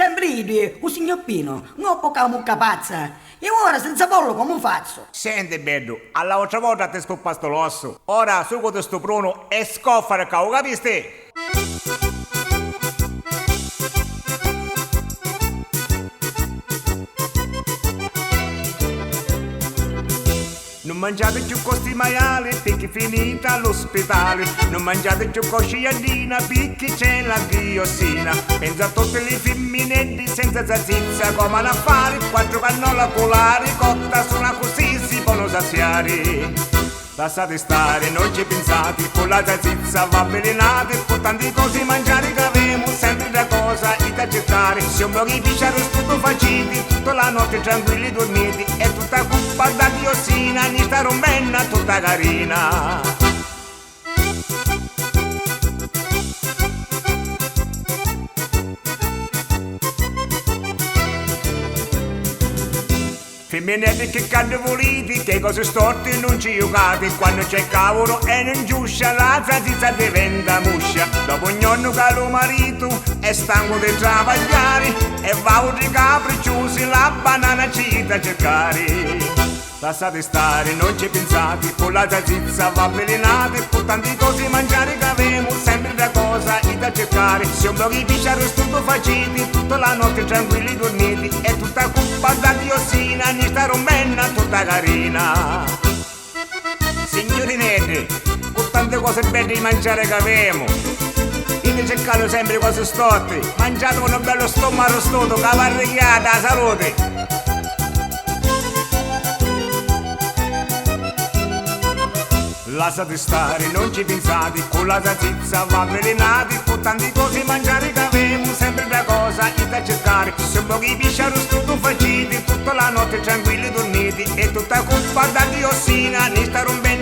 Sempre io, un signor Pino, non può mucca pazza. E ora senza pollo come faccio? Senti bello, all'altra volta ti scoppato l'osso. Ora su con sto prono e scoffare cavo, capiste? Non mangiate più costi maiali perché finita all'ospedale. Non mangiate più cosciadina perché c'è la ghiossina. Pensa a tutte le femminetti senza zazizza come ad affari. 4 cannola polari cotta su una così si possono saziare. Lasciate stare, non ci pensate, con la zazizza va avvelenate. Con tante cose mangiare che avemo sempre da cosa da cercare. Se un po' di pisciare tutto faciti, tutta la notte tranquilli dormiti. È tutta colpa da diossina, ne sta rombena tutta carina. Femminelli che cade voliti, che cose storte non ci giocate. Quando c'è cavolo e non giuscia, la zazizza diventa muscia. Dopo ognuno che lo marito è stanco di travagliare e va a capricciosi la banana ci da cercare. Lasciate stare, non ci pensate, con la zazizza va avvelenate. Con tante cose mangiare che avemo sempre da cosa da cercare. Se un po' di pisciare tutto faciti, tutta la notte tranquilli dormiti. È tutta colpa da diossina, ne sta rombena tutta carina. Signorinette, con tante cose belle di mangiare che avemo, io cercate sempre cose storte. Mangiate con un bello stomaco arrostato, cavarrigliata, a salute. Lasciate stare, non ci pensate, con la zazizza va avvelenati. Con tante cose mangiare che avemo sempre da cosa da cercare. Se un po' di pisciare tutto faciti, tutta la notte tranquilli dormiti. E tutta colpa da diossina, ne sta rompendo